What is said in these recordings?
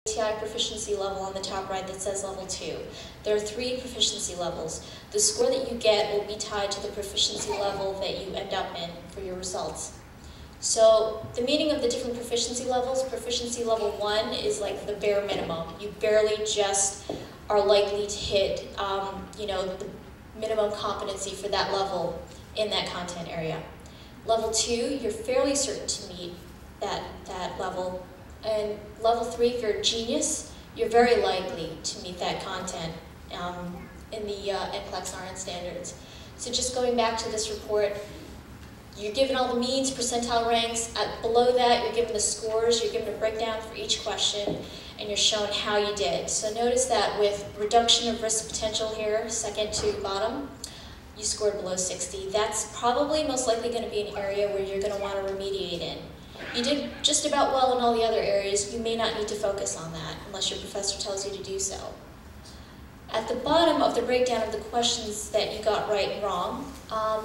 ATI Proficiency level on the top right that says level 2. There are 3 proficiency levels. The score that you get will be tied to the proficiency level that you end up in for your results. So the meaning of the different proficiency levels, proficiency level 1 is like the bare minimum. You barely just are likely to hit the minimum competency for that level in that content area. Level 2, you're fairly certain to meet that level. And level 3, if you're a genius, you're very likely to meet that content in the NCLEX RN standards. So just going back to this report, you're given all the means, percentile ranks. Below that, you're given the scores, you're given a breakdown for each question, and you're shown how you did. So notice that with reduction of risk potential here, second to bottom, you scored below 60. That's probably most likely going to be an area where you're going to want to remediate in. You did just about well in all the other areas. You may not need to focus on that unless your professor tells you to do so. At the bottom of the breakdown of the questions that you got right and wrong,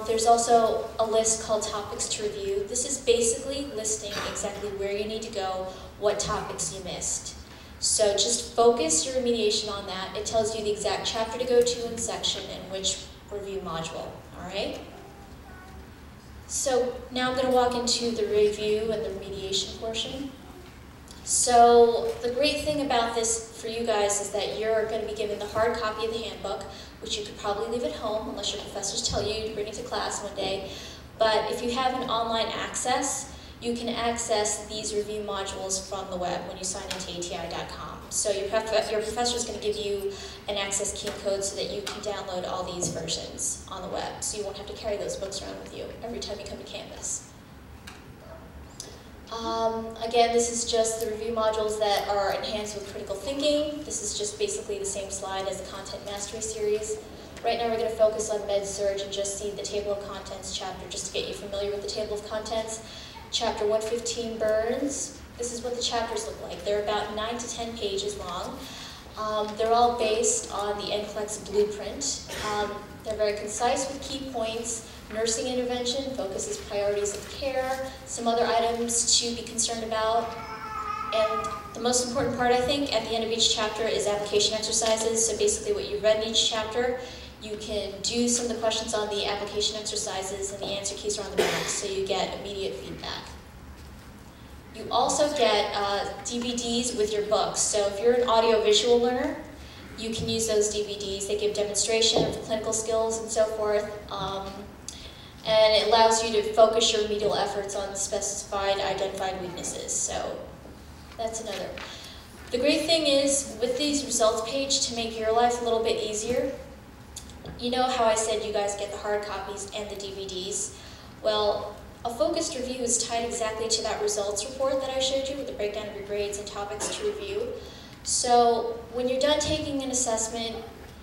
there's also a list called topics to review. This is basically listing exactly where you need to go, what topics you missed. So just focus your remediation on that. It tells you the exact chapter to go to and section and which review module, all right? So now I'm going to walk into the review and the remediation portion. So the great thing about this for you guys is that you're going to be given the hard copy of the handbook, which you could probably leave at home unless your professors tell you to bring it to class one day. But if you have an online access, you can access these review modules from the web when you sign into ATI.com. So your professor is going to give you an access key and code so that you can download all these versions on the web. So you won't have to carry those books around with you every time you come to campus. Again, this is just the review modules that are enhanced with critical thinking. This is just basically the same slide as the Content Mastery series. Right now we're going to focus on Med-Surg and just see the Table of Contents chapter just to get you familiar with the Table of Contents. Chapter 115, Burns. This is what the chapters look like. They're about 9 to 10 pages long. They're all based on the NCLEX blueprint. They're very concise with key points. Nursing intervention focuses priorities of care, some other items to be concerned about. And the most important part, I think, at the end of each chapter is application exercises. So basically what you've read in each chapter, you can do some of the questions on the application exercises and the answer keys are on the back, so you get immediate feedback. You also get DVDs with your books. So if you're an audio-visual learner, you can use those DVDs. They give demonstration of the clinical skills and so forth. And it allows you to focus your remedial efforts on specified identified weaknesses. So that's another. The great thing is, with these results page, to make your life a little bit easier, you know how I said you guys get the hard copies and the DVDs? Well, a focused review is tied exactly to that results report that I showed you with the breakdown of your grades and topics to review. So when you're done taking an assessment,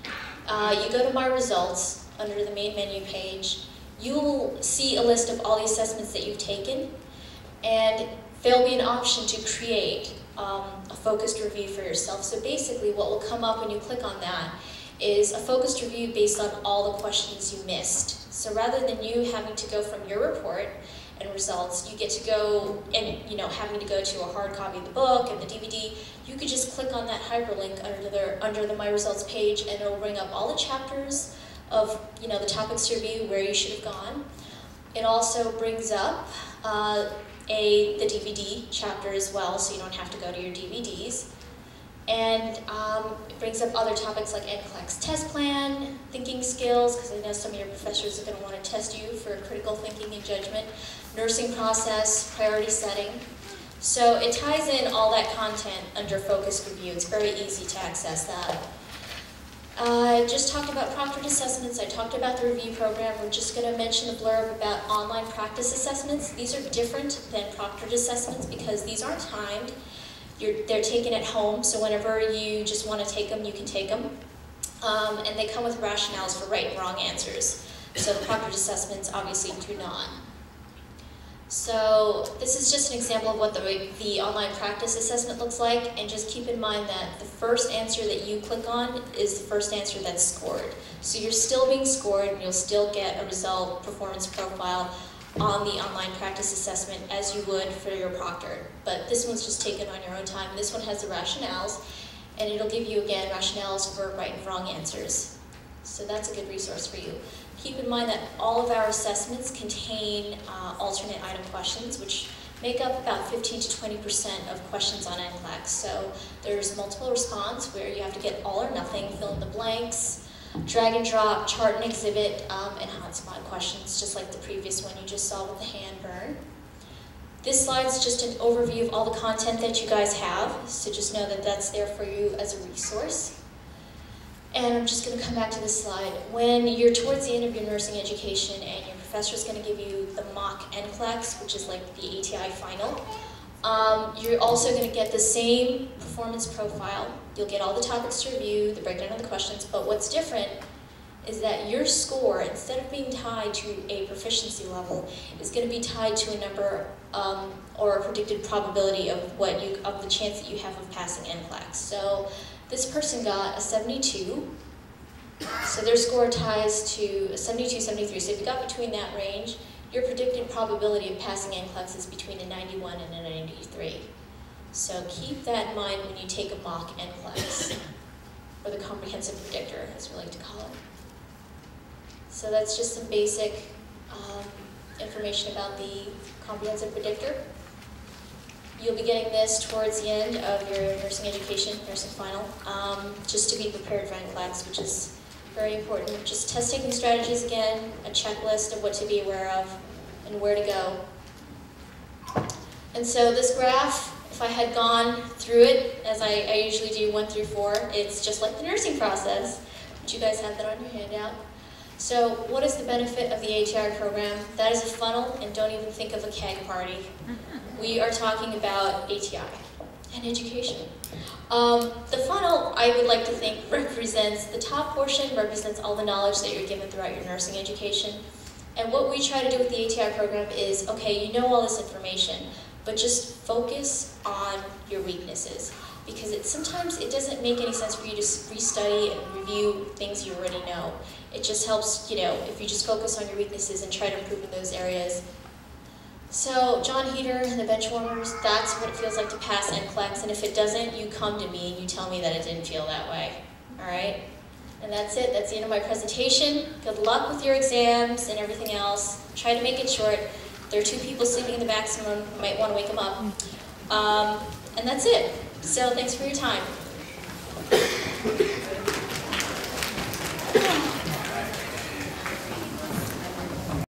you go to My Results under the main menu page. You'll see a list of all the assessments that you've taken, and there'll be an option to create a focused review for yourself. So basically what will come up when you click on that is a focused review based on all the questions you missed. So rather than you having to go from your report and results, you get to go and having to go to a hard copy of the book and the DVD, you could just click on that hyperlink under the My Results page, and it'll bring up all the chapters of the topics to review where you should have gone. It also brings up the DVD chapter as well, so you don't have to go to your DVDs. And it brings up other topics like NCLEX test plan, thinking skills, because I know some of your professors are going to want to test you for critical thinking and judgment, nursing process, priority setting. So it ties in all that content under focused review. It's very easy to access that. I just talked about proctored assessments. I talked about the review program. We're just going to mention a blurb about online practice assessments. These are different than proctored assessments because these aren't timed. They're taken at home, so whenever you just want to take them, you can take them. And they come with rationales for right and wrong answers. So the proctored assessments obviously do not. So this is just an example of what the online practice assessment looks like, and just keep in mind that the first answer that you click on is the first answer that's scored. So you're still being scored, and you'll still get a result performance profile on the online practice assessment as you would for your proctored. But this one's just taken on your own time. This one has the rationales, and it'll give you, again, rationales for right and wrong answers. So that's a good resource for you. Keep in mind that all of our assessments contain alternate item questions, which make up about 15 to 20% of questions on NCLEX. So there's multiple response where you have to get all or nothing, fill in the blanks, drag and drop, chart and exhibit, and hotspot questions, just like the previous one you just saw with the hand burn. This slide's just an overview of all the content that you guys have, so just know that that's there for you as a resource. And I'm just going to come back to this slide. When you're towards the end of your nursing education and your professor's going to give you the mock NCLEX, which is like the ATI final, you're also going to get the same performance profile. You'll get all the topics to review, the breakdown of the questions, but what's different is that your score, instead of being tied to a proficiency level, is going to be tied to a number or a predicted probability of the chance that you have of passing NCLEX. So this person got a 72, so their score ties to a 72, 73. So if you got between that range, your predicted probability of passing NCLEX is between a 91 and a 93. So keep that in mind when you take a mock NCLEX, or the comprehensive predictor, as we like to call it. So that's just some basic information about the comprehensive predictor. You'll be getting this towards the end of your nursing education, nursing final, just to be prepared for NCLEX, which is very important. Just test-taking strategies again, a checklist of what to be aware of, and where to go. And so this graph, if I had gone through it, as I usually do 1 through 4, it's just like the nursing process, but you guys have that on your handout. So what is the benefit of the ATI program? That is a funnel, and don't even think of a keg party. We are talking about ATI and education. The funnel, I would like to think, represents, the top portion represents all the knowledge that you're given throughout your nursing education. And what we try to do with the ATI program is, okay, you know all this information, but just focus on your weaknesses. Because sometimes it doesn't make any sense for you to restudy and review things you already know. It just helps, if you just focus on your weaknesses and try to improve in those areas. So John Heater and the bench warmers, that's what it feels like to pass NCLEX, and if it doesn't, you come to me and you tell me that it didn't feel that way, all right? And that's it, that's the end of my presentation. Good luck with your exams and everything else. Try to make it short. There are 2 people sleeping in the back, someone might want to wake them up. And that's it. So thanks for your time.